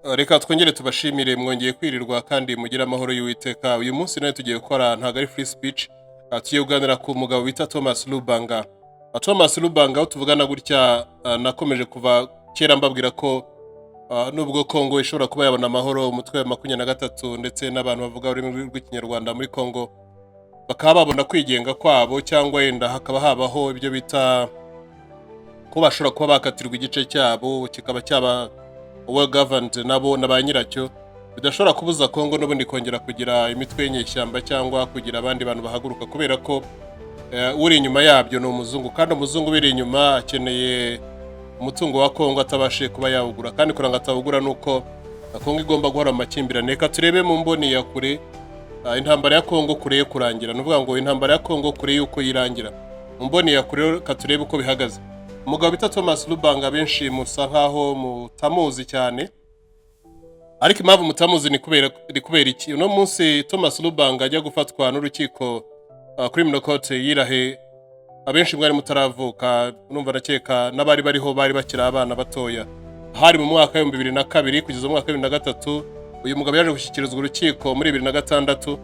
Reka twongere tubashimire mwongeye kwirirwa kandi mugira amahoro y'Uwiteka. Uyu munsi nawe tugiye gukora ntago ari free speech. Tugiye kuganira ku mugabo bita Thomas Lubanga. Thomas Lubanga tuvugana gutya nakomeje kuva kera mbabwira ko nubwo Kongo ishobora kuba yabona amahoro umutwe wa 23 ndetse n'abantu bavuga ururimi rw'ikinyarwanda muri Kongo bakaba babona kwigenga kwabo cyangwa yenda hakaba habaho ibyo bita ko bashobora kuba bakatirwa igice cyabo kikaba cyaba well governed nabo na ba nyiracyo bidashobora kubuza Kongo n'ubundi kongera kugira imitwe y'inyeshyamba cyangwa kugira abandi bantu bahaguruka kubera ko uri inyuma yabyo no umuzungu kandi umuzungu biri inyuma akeneye umutungo wa Kongo atabashe kuba yawugura kandi kuranga atawugura nuko Kongo igomba guhora amakimbirane. Reka turebe mu mboni ya kure intambara ya Kongo kure kurangira nuvuga ngo intambara ya Kongo kure yuko yirangira mu mboni ya kure katurebe uko bihagaze. Umugabo bita Thomas Lubanga benshi musa nkaho mutamuzi cyane ariko impamvu mutamuzi ni kubera iki. Uno munsi Thomas Lubanga ajya gufatwa n'urukiko criminal court yirahe abenshi mwari mutaravuka numva nakeka n'abari bariho bari bakira abana batoya hari mu mwaka wa 2002 kugeza mu mwaka wa 2003. Uyu mugabo yaje gushyikirizwa urukiko muri 2006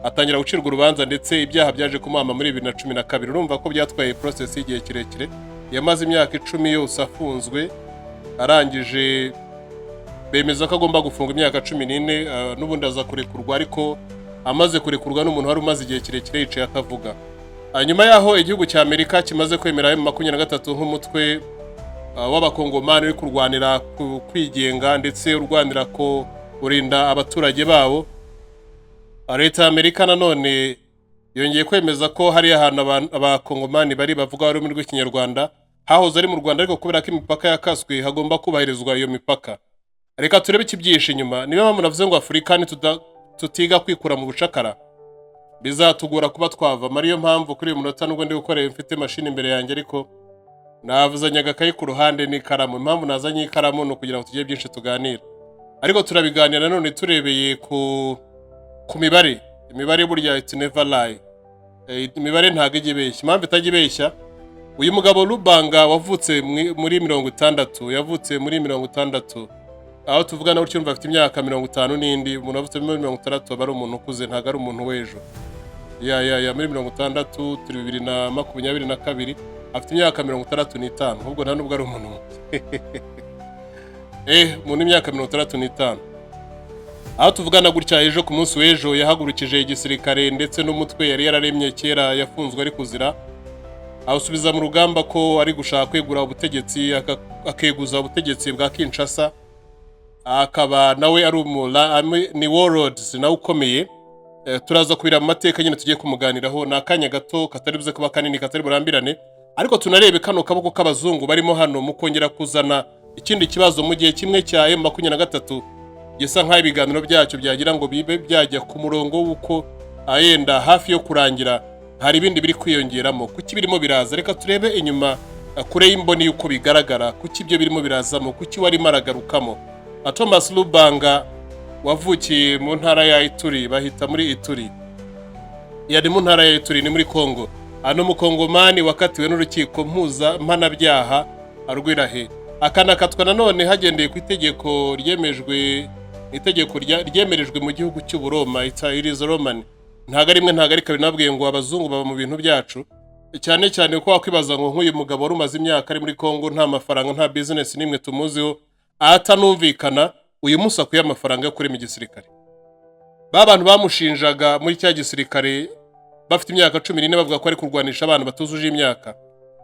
atangira gucirwa urubanza ndetse ibyaha byaje kumama muri 2012. Urumva ko byatwaye process y'igihe kirekire yamaze imyaka 10 yose afunzwe arangije bemeza ko agomba gufunga imyaka 14 n'ubundi aza kurekurwa ariko amaze kurekurwa n'umuntu wari umaze igihe kirekire yicaye akavuga. Nyuma yaho igihugu cya Amerika kimaze kwemera M23 nk'umutwe w'abakongomani uri kurwanira kwigenga ndetse urwanira ko urinda abaturage babo, leta ya Amerika nanone yongeye kwemeza ko hari ahantu abakongomani bari bavuga ururimi rw'ikinyarwanda hahoze ari mu Rwanda ariko kubera ko imipaka yakaswe hagomba kubahirizwa iyo mipaka. Reka turebe ikibyishe inyuma. Niba mpamvu navuze ngo Afrika tutiga kwikura mu bucakara bizatugora kuba twava. Mariyo mpamvu kuri uyu munota nubwo ndi gukorera mfite machine imbere yanjye ariko navuzanye agakayi ku ruhande n'ikaramu. Impamvu nazanye ikaramu no kugira ngo tujye byinshi tuganira ariko turabiganira nanone turebeye ku mibare. Imibare burya it's never lie. Imibare ntago igibeshya. Impamvu itagibeshya uyu mugabo Lubanga wavutse muri 60 yavutse muri 60 aho tuvugana gutyo umva afite imyaka 50 n'indi. Umuntu avutse muri 60 aba ari umuntu ukuze ntago ari umuntu w'ejo. Muri 60 turi 2022 afite imyaka 65 ahubwo nta nubwo ari umuntu mu imyaka 65. Aho tuvugana gutya ejo ku munsi w'ejo yahagurukije igisirikare ndetse n'umutwe yari yararemye kera yafunzwe ari kuzira awusubiza mu rugamba ko ari gushaka kwegura ubutegetsi akeguza ubutegetsi bwa Kinshasa akaba nawe ari ni warlords nawe ukomeye. Turaza kubira mu mateka nyine tugiye kumuganiraho nakanya gato kataribuze kuba kanini katari burambirane ariko tunarebe kano kaboko k'abazungu barimo hano mu kongera kuzana ikindi kibazo mu gihe kimwe cya M23 gisa nka ibiganiro byacyo byagira ngo bibe byajya ku murongo w'uko ayenda hafi yo kurangira hari ibindi biri kwiyongeramo. Kuki birimo biraza? Reka turebe inyuma kure y'imboni yuko bigaragara kuki ibyo birimo birazamo kuki wari maragarukamo. Thomas Lubanga wavukiye mu ntara ya Ituri bahita muri Ituri yari mu ntara ya Ituri ni muri Kongo. Ano mukongomani wakatiwe n'urukiko mpuza mpanabyaha arwirahe akanakatwa nanone hagendeye ku itegeko ryemerejwe mu gihugu cy'Uburoma irizo Roman. Ntago ari rimwe ntago ari kabiri nabwiye ngo abazungu baba mu bintu byacu cyane cyane ko wakwibaza ngo nk'uyu mugabo wari umaze imyaka ari muri Kongo nta mafaranga nta business nimwe tumuziho atanumvikana uyu munsi akuye amafaranga yo kuri mu gisirikare. Babantu bamushinjaga muri cya gisirikare bafite imyaka 14 bavuga ko ari kurwanisha abantu batuzuje imyaka.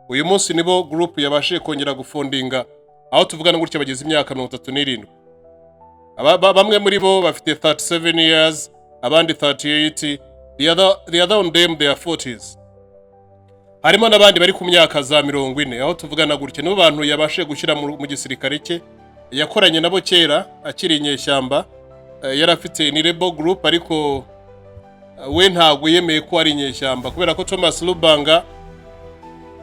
Uyu munsi nibo group yabashije kongera gufundinga aho tuvugana gutya bageze imyaka 37. Bamwe muri bo bafite 37 years abandi 38. The other on them they are 40s. Harimo nabandi bari ku myaka za 40 aho tuvugana gutya nibo bantu yabashije gushyira mu gisirikare cye yakoranye nabo kera akiri inyeshyamba. Yari afite ni rebel group ariko we ntago yemeye ko ari inyeshyamba kubera ko Thomas Lubanga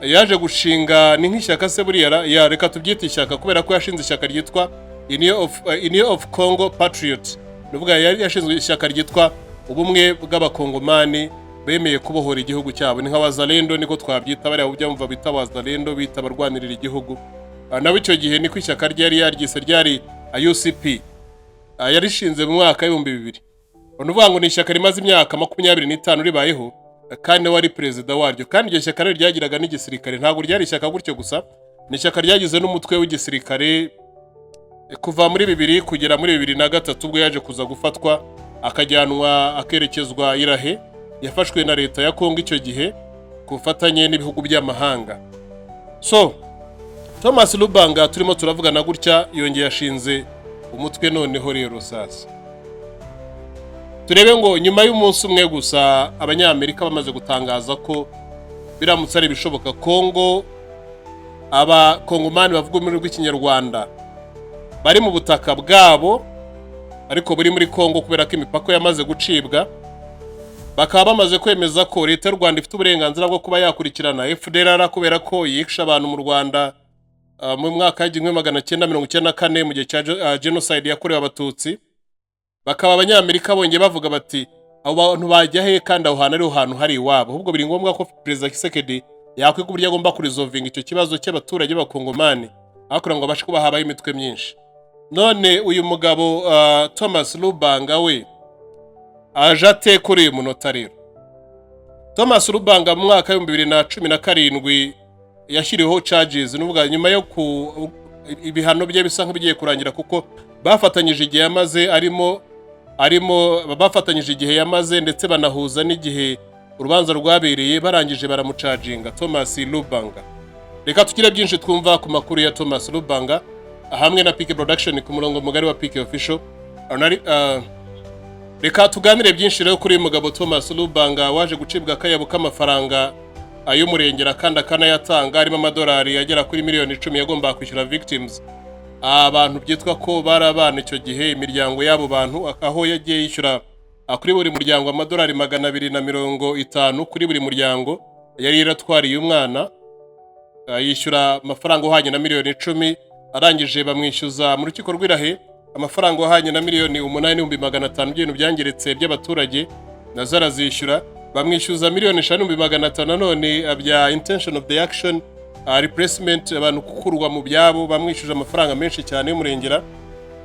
yaje gushinga ni nk'ishyaka se buriya reka tubyite ishyaka kubera ko yashinze ishyaka ryitwa Union of Congo Patriots. Nuvuga yari yashinzwe ishyaka ryitwa ubumwe bw'abakongomani bemeye kubohora igihugu cyabo ni nka wazalendo niko twabyita bari abujya mva bita wazalendo bita barwanirira igihugu. Nawe icyo gihe niko ishyaka ryari yaryise ryari UCP yarishinze mu mwaka w'ibihumbi 2000. Uvuga ngo ni ishyaka rimaze imyaka 25 ribayeho kandi wari perezida waryo, kandi iryo shyaka ryagiraga n'igisirikare, ntabwo ryari ishyaka gutyo gusa, ni ishyaka ryagize n'umutwe w'igisirikare kuva muri 2000 kugera muri 2003 ubwo yaje kuza gufatwa akajyanwa akerekezwa Irahe, yafashwe na leta ya Kongo icyo gihe kufatanye n'ibihugu by'amahanga. So Thomas Lubanga turimo turavugana gutya yongeye yashinze umutwe noneho rero sasa turebe ngo nyuma y'umunsi umwe gusa abanyamerika bamaze gutangaza ko biramutse ari bishoboka Kongo abakongomani bavuga ururimi rw'ikinyarwanda bari mu butaka bwabo ariko buri muri Kongo kubera ko imipaka yamaze gucibwa, bakaba bamaze kwemeza ko leta y'u Rwanda ifite uburenganzira bwo kuba yakurikirana FDLR kubera ko yishe abantu mu Rwanda mu mwaka wa 1994 mu gihe cya genocide yakorewe abatutsi. Bakaba abanyamerika bongeye bavuga bati abo bantu bajya he kandi aho hantu ari hantu hari iwabo, ahubwo biri ngombwa ko Perezida Kisekedi yakwiga uburyo agomba kurizovinga icyo kibazo cy'abaturage b'abakongomani akora ngo abashe kuba habaye imitwe myinshi. None uyu mugabo Thomas Lubanga we aje ate kuri uyu munota rero? Thomas Lubanga mu mwaka wa 2017 yashyiriweho charges, n'uvuga nyuma yo ibihano bye bisa nk'ibigiye kurangira kuko bafatanyije igihe yamaze bafatanyije igihe yamaze ndetse banahuza n'igihe urubanza rwabereye, barangije baramucaginga Thomas Lubanga. Reka tukire byinshi twumva ku makuru ya Thomas Lubanga hamwe na Pike Production ku murongo mugari wa Pike Official. Reka tuganire byinshi rero kuri uyu mugabo Thomas Lubanga waje gucibwa akayabo k'amafaranga ay'umurengera kandi akanayatanga harimo amadolari agera kuri miliyoni 10 yagomba kwishyura victims, abantu byitwa ko barabana icyo gihe imiryango y'abo bantu, aho yagiye yishyura kuri buri muryango amadolari 250 kuri buri muryango yari yaratwariye umwana, yishyura amafaranga uhanye na miliyoni 10, arangije bamwishyuza mu rukiko rw'Irahe amafaranga uhanye na miliyoni 8,500 by'ibintu byangeretse by'abaturage na zarazishyura, bamwishyuza miliyoni 5,500 nanone bya intention of the action replacement, abantu kukurwa mu byabo, bamwishyuje amafaranga menshi cyane y'umurengera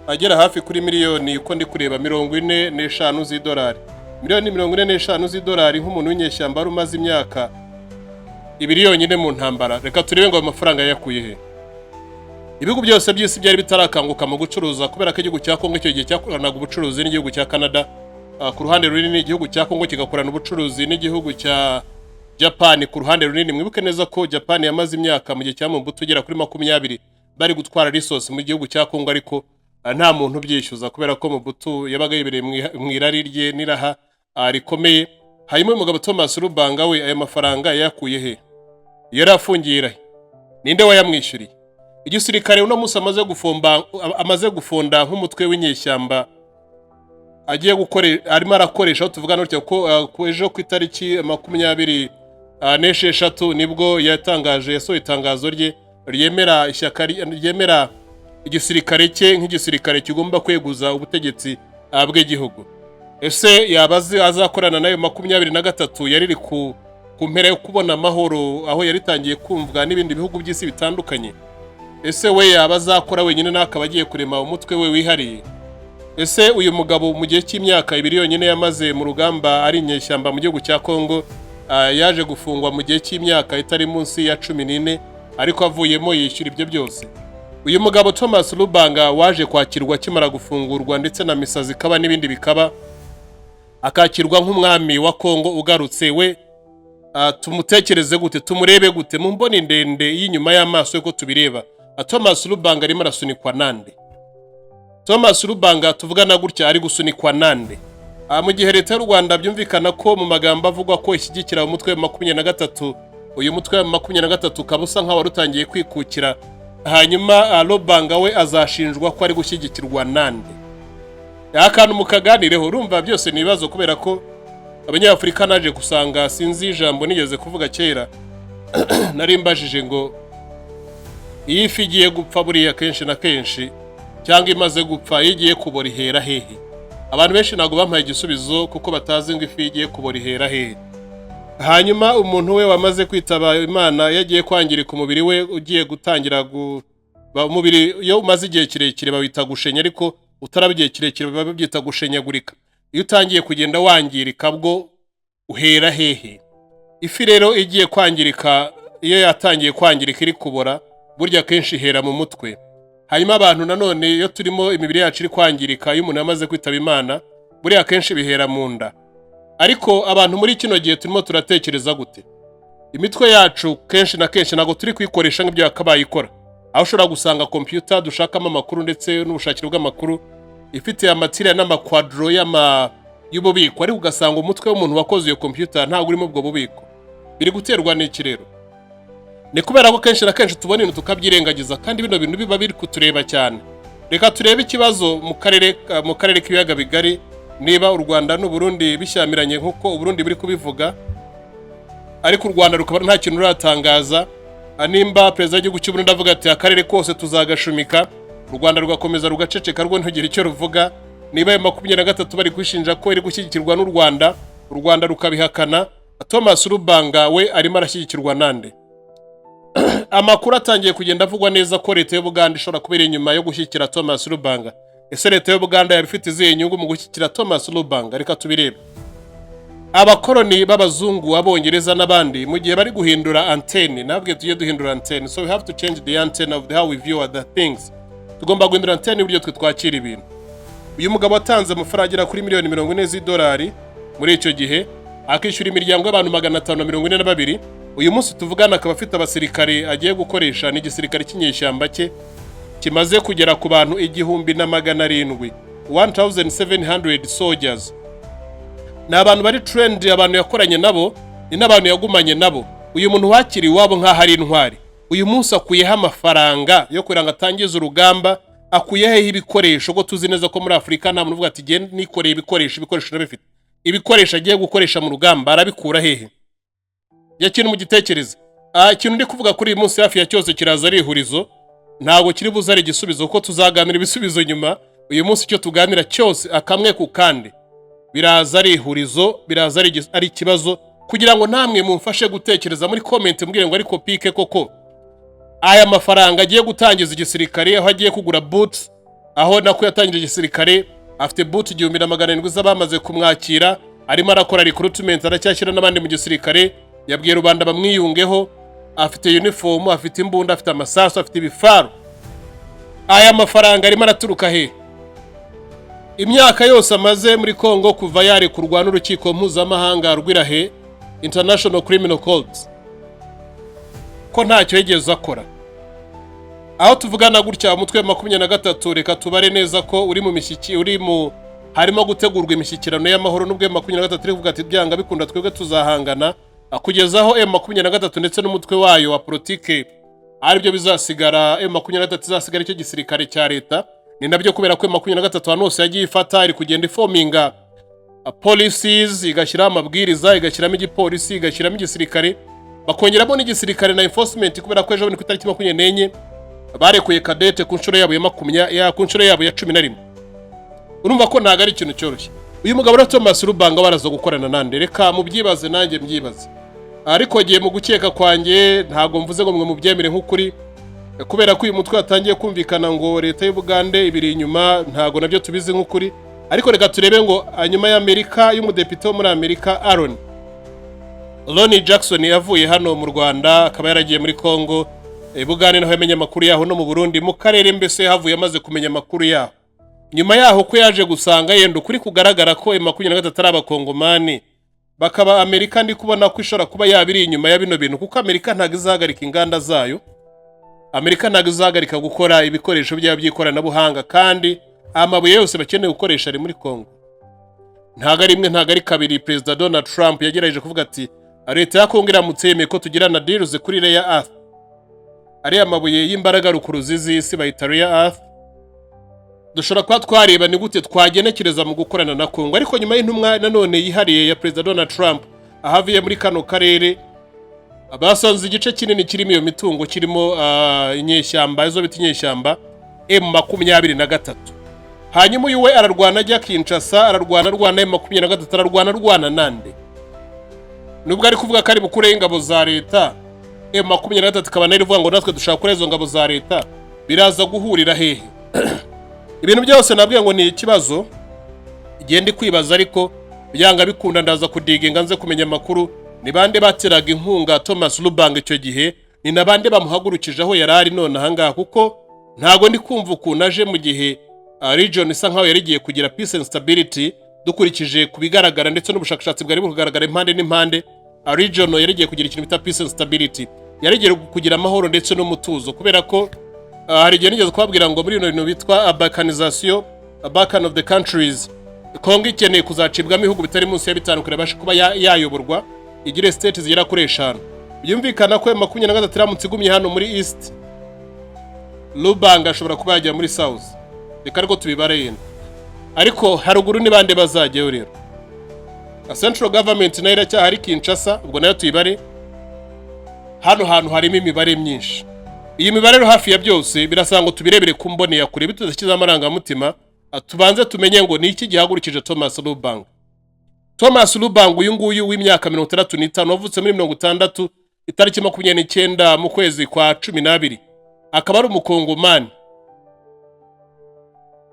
agera hafi kuri miliyoni uko ndi kureba 45 z'idolari, miliyoni 45 z'idolari nk'umuntu w'inyeshyamba rumaze imyaka 2 yonyine mu ntambara. Reka turebe ngo amafaranga yakuye he. Ibihugu byose by'isi byari bitarakanguka mu gucuruza kubera ko igihugu cya Kongo icyo gihe cyakoranaga ubucuruzi n'igihugu cya Canada, ku ruhande runini igihugu cya Kongo kigakorana ubucuruzi n'igihugu cya Japan ku ruhande runini. Mwibuke neza ko Japan yamaze imyaka mu gihe cya Mobutu ugera kuri 20 bari gutwara resource mu gihugu cya Kongo, ariko nta muntu byishyuza kubera ko Mobutu yabaga yibereye mu irari rye n'iraha rikomeye. Hanyuma umugabo Thomas Lubanga we aya mafaranga yakuye he? Yari afungiye ninde wayamwishyuriye? Igisirikare uno munsi amaze gufonda nk'umutwe w'inyeshyamba agiye arimo arakoresha aho tuvugana n'utyo ko ejo ku itariki 26 nibwo yasohoye itangazo rye ryemera ishyaka ryemera igisirikare cye nk'igisirikare kigomba kweguza ubutegetsi bw'igihugu. Ese yabaze azakorana nayo 23 yari ku mpera yo kubona amahoro aho yaritangiye kumvwa n'ibindi bihugu by'isi bitandukanye? Ese we yabazakora wenyine nakaba agiye kurema umutwe we wihariye? Ese uyu mugabo mu gihe cy'imyaka 2 yonyine yamaze mu rugamba ari inyeshyamba mu gihugu cya Kongo yaje gufungwa mu gihe cy'imyaka itari munsi ya 14 ariko avuyemo yishyura ibyo byose? Uyu mugabo Thomas Lubanga waje kwakirwa kimara gufungurwa ndetse na misa zikaba n'ibindi bikaba, akakirwa nk'umwami wa Kongo ugarutse, we tumutekereze gute, tumurebe gute mu mboni ndende y'inyuma y'amaso yo ko tubireba? Thomas Lubanga arimo arasunikwa nande? Thomas Lubanga tuvugana gutya ari gusunikwa nande? Mu gihe leta y'u Rwanda byumvikana ko mu magambo avugwa ko ishyigikira umutwe wa 23, uyu mutwe wa 23 kabusa nka warutangiye kwikukira, hanyuma Lubanga we azashinjwa ko ari gushyigikirwa nande? Akantu mukaganireho, urumva byose nibazo kubera ko abanyafrika naje gusanga sinzi ijambo nigeze kuvuga kera nari mbajije ngo iyi fi igiye gupfa buriya kenshi na kenshi cyangwa imaze gupfa igiye kubora ihera hehe? Abantu benshi ntago bampaye igisubizo kuko batazi ngo ifi igiye kubora ihera hehe. Hanyuma umuntu we wamaze kwitaba Imana yagiye kwangirika umubiri we ugiye gutangira umubiri yo umaze igihe kirekire bawita gushenya, ariko utaraba igihe kirekire biba byita gushenyagurika. Iyo utangiye kugenda wangirika bwo uhera hehe? Ifi rero igiye kwangirika, iyo yatangiye kwangirika iri kubora, burya kenshi ihera mu mutwe. Hanyuma abantu nanone iyo turimo imibiri yacu iri kwangirika, iyo umuntu yamaze kwitaba Imana, burya kenshi bihera mu nda. Ariko abantu muri kino gihe turimo turatekereza gute? Imitwe yacu kenshi na kenshi ntago turi kwikoresha nk'ibyo yakabaye ikora. Aho ushobora gusanga computer dushakamo amakuru ndetse n'ubushakiro bw'amakuru ifite amatira n'amakwadro y'ububiko, ariko ugasanga umutwe w'umuntu wakoze iyo computer ntago urimo ubwo bubiko. Biri guterwa n'iki rero? Ni kubera ko kenshi na kenshi tubona ibintu tukabyirengagiza, kandi bino bintu biba biri kutureba cyane. Reka turebe ikibazo mu karere k'ibiyaga bigari, niba u Rwanda n'u Burundi bishyamiranye nk'uko u Burundi buri kubivuga, ariko u Rwanda rukaba nta kintu ruratangaza. Nimba perezida w'igihugu cy'u Burundi avuga ati akarere kose tuzagashumika, u Rwanda rugakomeza rugaceceka rwo ntugire icyo ruvuga. Niba M23 bari kwishinja ko iri gushyigikirwa n'u Rwanda, u Rwanda rukabihakana, Thomas Lubanga we arimo arashyigikirwa nande? Amakuru atangiye kugenda avugwa neza ko leta y'Uganda ishobora kubera inyuma yo gushyigikira Thomas Lubanga. Ese leta y'Uganda yabifite izihe nyungu mu gushyigikira Thomas Lubanga? Reka tubirebe. Abakoloni b'abazungu, abongereza n'abandi mu gihe bari guhindura antenne, nabwe tugiye duhindura antenne, so we have to change the antenna of how we view the things. Tugomba guhindura antenne uburyo twe twakira ibintu. Uyu mugabo atanze amafaranga agera kuri miliyoni 40 z'idolari muri icyo gihe, akishyura imiryango y'abantu 542. Uyu munsi tuvugana akaba afite abasirikare agiye gukoresha n'igisirikare cy'inyeshyamba cye kimaze kugera ku bantu 1700, 1700 soldiers. Ni abantu bari trend, abantu yakoranye nabo, ni n'abantu yagumanye nabo. Uyu muntu wakiriye iwabo nk'aho ari intwari, uyu munsi akuyeho amafaranga yo kugira ngo atangize urugamba, akuyeho ibikoresho. Ko tuzi neza ko muri Afurika nta muntu uvuga ati genda nikoreye ibikoresho nabifite. Ibikoresho agiye gukoresha mu rugamba arabikura hehe? Ya kintu mu gitekereza. Ikintu ndi kuvuga kuri uyu munsi hafi ya cyose kiraza ari ihurizo, ntago kiri buzare igisubizo kuko tuzaganira ibisubizo nyuma. Uyu munsi icyo tuganira cyose akamwe ku kandi biraza ari ihurizo, biraza ari ikibazo, kugira ngo namwe mumfashe gutekereza muri comment mbwire ngo ariko pike koko aya mafaranga agiye gutangiza igisirikare, aho agiye kugura boots, aho nako yatangije igisirikare afite boot 1700 z'abamaze kumwakira, arimo arakora recruitment, aracyashyira n'abandi mu gisirikare, yabwiye rubanda bamwiyungeho, afite uniform, afite imbunda, afite amasasu, afite ibifaru. Aya mafaranga arimo araturuka he? Imyaka yose amaze muri Kongo kuva yari kurwana n'urukiko mpuzamahanga rw'Irahe, International Criminal Court, ko ntacyo yigeze akora. Aho tuvugana gutya umutwe 23, reka tubare neza ko uri mu harimo gutegurwa imishyikirano y'amahoro, n'ubwo M23 iri kuvuga ati byanga bikunda twebwe tuzahangana, kugezaho M23 ndetse n'umutwe wayo wa politike aribyo bizasigara. M23 izasigara icyo gisirikare cya leta. Ni nabyo kubera ko M23 hano hose yagiye ifata, iri kugenda iforminga policies, igashyira amabwiriza, igashyiramo igipolisi, igashyiramo igisirikare, bakongeramo n'igisirikare na enforcement, kubera ko ejo ni ku itariki 24 barekuye Kadete ku nshuro yabo ya ku nshuro yabo ya 11. Urumva ko ntago ari ikintu cyoroshye. Uyu mugabo wa Thomas Lubanga baraza gukorana nande? Reka mubyibaze nanjye mbyibaze. Ariko giye mu gukeka kwanjye ntago mvuze ngo mwe mubyemere nk'ukuri, kubera ko uyu mutwe watangiye kumvikana ngo leta y'Uganda ibiri inyuma, ntago nabyo tubizi nk'ukuri. Ariko reka turebe ngo anyuma y'Amerika, y'umudepite wo muri Amerika Aaron Jackson yavuye hano mu Rwanda, akaba yaragiye muri Kongo, Bugande naho yamenye amakuru yaho, no mu Burundi mu karere mbese havuye amaze kumenya amakuru yaho. Nyuma yaho ko yaje gusanga yenda ukuri kugaragara ko M23 atari abakongomani, bakaba Amerika ndi kubona ko ishora kuba yabiri inyuma ya bino bintu, kuko Amerika ntago izahagarika inganda zayo, Amerika ntago izahagarika gukora ibikoresho by'ikoranabuhanga, kandi amabuye yose bakeneye gukoresha ari muri Kongo. Ntago ari rimwe, ntago ari kabiri President Donald Trump yagerageje kuvuga ati leta ya Kongo iramutse yemeye ko tugirana deals kuri rare earth, ari amabuye y'imbaraga rukuruzi z'isi bayita rare earth, dushobora kuba twareba ni gute twagenekereza mu gukorana na Kongo. Ariko nyuma y'intumwa nanone yihariye ya President Donald Trump ahaviye muri kano karere, abasanze igice kinini kirimo iyo mitungo kirimo inyeshyamba, izo biti inyeshyamba M23. Hanyuma uyu we ararwana ajya Kinshasa, ararwana M23, ararwana nande? Nubwo ari kuvuga ko ari bukure ingabo za leta, M23 ikaba nari ivuga ngo natwe dushaka kure izo ngabo za leta, biraza guhurira hehe? ibintu byose nabwiye ngo ni ikibazo igenda kwibaza, ariko byanga bikunda ndaza kudiginga nze kumenya amakuru. Ni bande bateraga inkunga Thomas Lubanga icyo gihe, ni nabande bamuhagurukije aho yarari none ahangaha, kuko ntago ndi kumva ukuntu aje mu gihe region isa nkaho yarigiye kugira peace and stability dukurikije kubigaragara ndetse n'ubushakashatsi bwari bugaragara impande n'impande. Region yarigiye kugira ikintu bita peace and stability, yarigiye kugira amahoro ndetse n'umutuzo, kubera ko hari igihe nigeze kubabwira ngo muri bintu bitwa balkanization, Balkan of the countries, Kongo ikeneye kuzacibwamo ibihugu bitari munsi ya 5 kurebasha kuba yayoborwa igire state zigera kuri 5. Byumvikana ko 23 iramutse igumye hano muri east, Lubanga ashobora kuba yajya muri south, reka ariko tubibare yenda. Ariko haruguru ni bande bazajyayo rero? Central government nayo iracyahari Kinshasa, ubwo nayo tuyibare. Hano hantu harimo imibare myinshi. Iyi mibare rero hafi ya byose birasanga ngo tubirebere ku mbone ya kure bitudakiza amarangamutima. Tubanze tumenye ngo ni iki gihagurukije Thomas Lubanga. Thomas Lubanga uyu nguyu w'imyaka 65 wavutse muri 60 itariki 29 mu kwezi kwa 12, akaba ari umukongomani.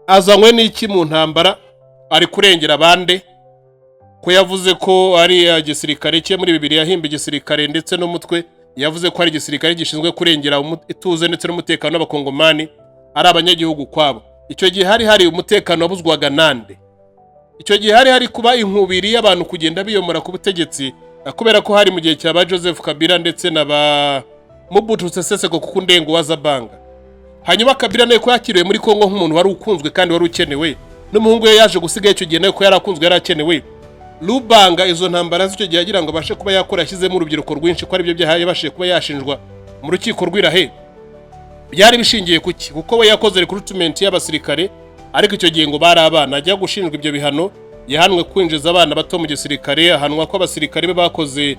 Azanywe n'iki mu ntambara? Ari kurengera bande? Ko yavuze ko ari igisirikare cye muri Bibiliya yahimba igisirikare ndetse n'umutwe, yavuze ko ari igisirikare gishinzwe kurengera ituze ndetse n'umutekano w'abakongomani ari abanyagihugu kwabo. Icyo gihe hari umutekano wabuzwaga nande? Icyo gihe hari kuba inkubiri y'abantu kugenda biyomora ku butegetsi, kubera ko hari mu gihe cya ba Joseph Kabila ndetse na ba Mobutu Sese Seko kuko ndengo wazabanga. Hanyuma Kabila nayo ko yakiriwe muri Kongo nk'umuntu wari ukunzwe kandi wari ukenewe, n'umuhungu we yaje gusiga icyo gihe nayo ko yarakunzwe yarakenewe. Lubanga izo ntambara z'icyo gihe agira ngo bashe kuba yakora yashyizemo urubyiruko rwinshi ko ari byo byahaye bashe kuba yashinjwa mu rukiko rw'Irahe. Byari bishingiye kuki? Kuko we yakoze recruitment y'abasirikare, ariko icyo gihe ngo bari abana, ajya gushinjwa ibyo bihano, yahanwe kwinjiza abana bato mu gisirikare, ahanwa ko abasirikare be bakoze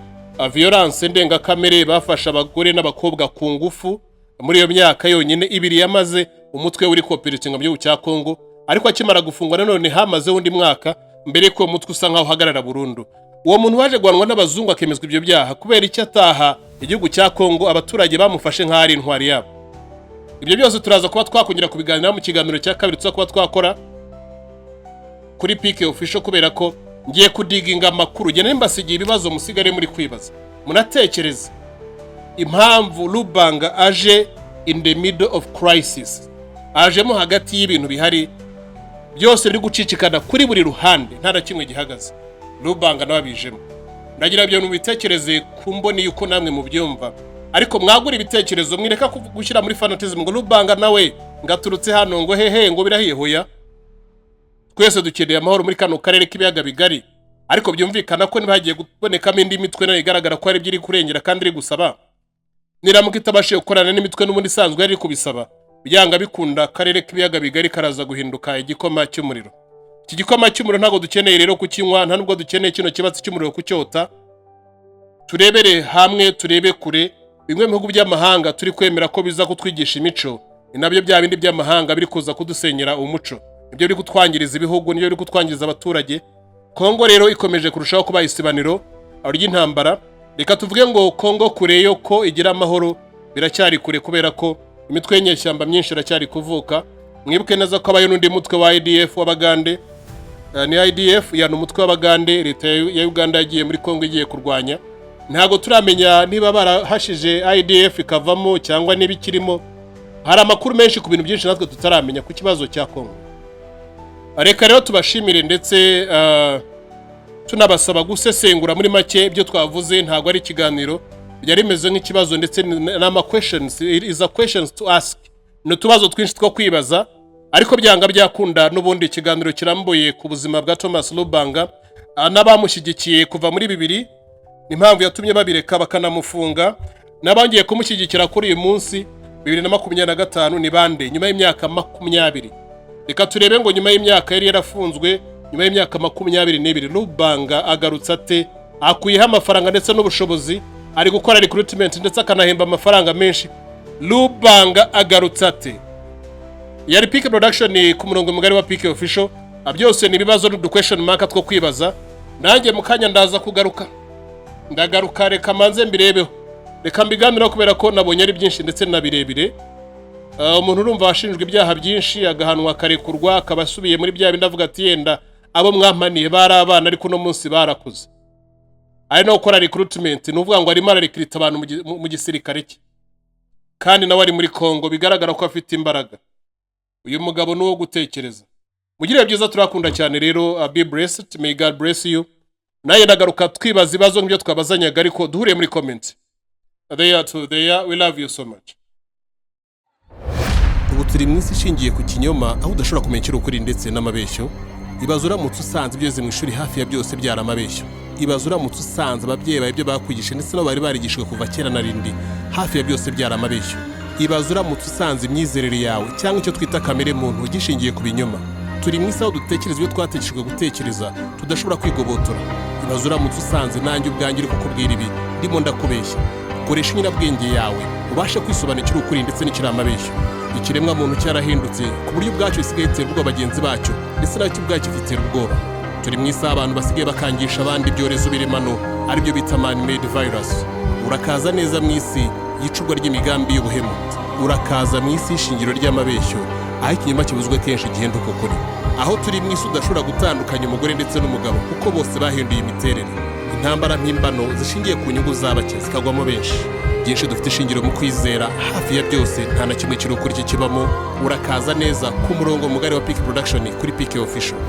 violence ndengakamere, bafasha abagore n'abakobwa ku ngufu muri iyo myaka yonyine 2 yamaze umutwe uri cooperating mu gihugu cya Kongo. Ariko akimara gufungwa nanone hamaze undi mwaka mbere ko umutwe usa nkaho hagarara burundu. Uwo muntu waje gwanwa n'abazungu akemezwa ibyo byaha kubera icyo ataha igihugu cya Kongo, abaturage bamufashe nk'ari intwari yabo. Ibyo byose turaza kuba twakongera kubiganira mu kiganiro cya kabiri tuza kuba twakora kuri PK official, kubera ko ngiye kudiginga amakuru gene mbasigiye ibibazo musigare muri kwibaza. Munatekereza impamvu Lubanga aje in the middle of crisis, aje mu hagati y'ibintu bihari byose biri gucicikana kuri buri ruhande, nta na kimwe gihagaze. Lubanga nababijemo, ndagira byo mubitekereze kumboni yuko namwe mu byumva, ariko mwagura ibitekerezo mwireka gushyira muri fanatism ngo Lubanga nawe ngaturutse hano ngo hehe ngo birahihoya. Twese dukeneye amahoro muri kano karere k'ibiyaga bigari, ariko byumvikana ko nibagiye kubonekamo indi mitwe nayo igaragara ko ari byiri kurengera kandi iri gusaba. Niramuka itabashe gukorana n'imitwe n'ubundi isanzwe ari kubisaba, byanga bikunda karere k'ibiyaga bigari karaza guhinduka igikoma cy'umuriro. Iki gikoma cy'umuriro ntago dukeneye rero kukinywa, nta nubwo dukeneye kino kibatsi cy'umuriro kucyota. Turebere hamwe, turebe kure. Bimwe mu bihugu by'amahanga turi kwemera ko biza kutwigisha imico, inabyo bya bindi by'amahanga biri kuza kudusenyera umuco, ibyo biri kutwangiriza ibihugu, nibyo biri kutwangiriza abaturage. Kongo rero ikomeje kurushaho kuba isibaniro ry'intambara. Reka tuvuge ngo Kongo kure yo ko igira amahoro biracyari kure, kubera ko imitwe y'inyeshyamba myinshi iracyari kuvuka. Mwibuke neza ko abayo n'undi mutwe wa IDF w'Abagande, ni IDF yana umutwe w'Abagande leta ya Uganda yagiye muri Kongo igiye kurwanya. Ntago turamenya niba barahashije IDF ikavamo cyangwa nibikirimo. Hari amakuru menshi ku bintu byinshi natwe tutaramenya ku kibazo cya Kongo. Reka rero tubashimire ndetse tunabasaba gusesengura muri make ibyo twavuze. Ntago ari ikiganiro, byari meze nk'ikibazo ndetse n'ama questions, is a questions to ask, no tubazo twinshi two kwibaza, ariko byanga byakunda n'ubundi ikiganiro kirambuye ku buzima bwa Thomas Lubanga n'abamushyigikiye kuva muri 2000, impamvu yatumye babireka bakanamufunga, n'abangiye kumushyigikira kuri uyu munsi 2025 ni bande nyuma y'imyaka 20. Reka turebe ngo nyuma y'imyaka yari yarafunzwe, nyuma y'imyaka 22 Lubanga agarutse ate, akuyeho amafaranga ndetse n'ubushobozi, ari gukora recruitment ndetse akanahemba amafaranga menshi. Lubanga agarutse ate? Yari PK Production ku murongo mugari wa PK Official. Byose ni ibibazo n'udu question mark two kwibaza. Nanjye mukanya ndaza kugaruka, ndagaruka reka manze mbirebeho, reka mbiganira kubera ko nabonye ari byinshi ndetse na birebire. umuntu urumva washinjwe ibyaha byinshi agahanwa akarekurwa akaba asubiye muri bya bindi avuga ati yenda abo mwampaniye bari abana ariko uno munsi barakuze. Ari no gukora recruitment ni uvuga ngo arimo ararekrita abantu mu gisirikare cye kandi nawe ari muri Kongo bigaragara ko afite imbaraga. Uyu mugabo ni uwo gutekereza. Mugire byiza turakunda cyane rero, be blessed, may God bless you. Naye nagaruka twibaza ibibazo nk'ibyo twabazanyaga ariko duhuriye muri comment. There, we love you so much. Ubu turi mu isi ishingiye ku kinyoma aho udashobora kumenya ukuri ndetse n'amabeshyo. Ibaze uramutse usanze ibyo mu ishuri hafi ya byose byari amabeshyo. Ibaze uramutse usanze ababyeyi bawe ibyo bakwigisha ndetse no bari barigishijwe kuva kera na rindi hafi ya byose byari amabeshyo. Ibaze uramutse usanze imyizerere yawe cyangwa icyo twita kamere muntu gishingiye ku binyoma. Turi mu isi aho dutekereza ibyo twategetswe gutekereza tudashobora kwigobotora. Ibaze uramutse usanze nanjye ubwanjye uri kukubwira ibi ndimo ndakubeshya. Koresha inyurabwenge yawe ubashe kwisobanukira ukuri ndetse n'ikiri amabeshyo. Ikiremwa muntu cyarahindutse ku buryo ubwacyo bisigaye gitera ubwoba bagenzi bacyo ndetse nacyo ubwacyo gitera ubwoba. Turi mu isi abantu basigaye bakangisha abandi ibyorezo biremano aribyo bita man-made virus. Urakaza neza mu isi y'icurwa ry'imigambi y'ubuhemu. Urakaza mu isi y'ishingiro ry'amabeshyo aho ikinyoma kibuzwe kenshi gihinduka ukuri. Aho turi mu isi udashobora gutandukanya umugore ndetse n'umugabo kuko bose bahinduye imiterere. Intambara mpimbano zishingiye ku nyungu z'abake zikagwamo benshi. Byinshi dufite ishingiro mu kwizera hafi ya byose nta na kimwe kiri ukuri kibamo. Urakaza neza ku murongo mugari wa Peak Production kuri Peak Official.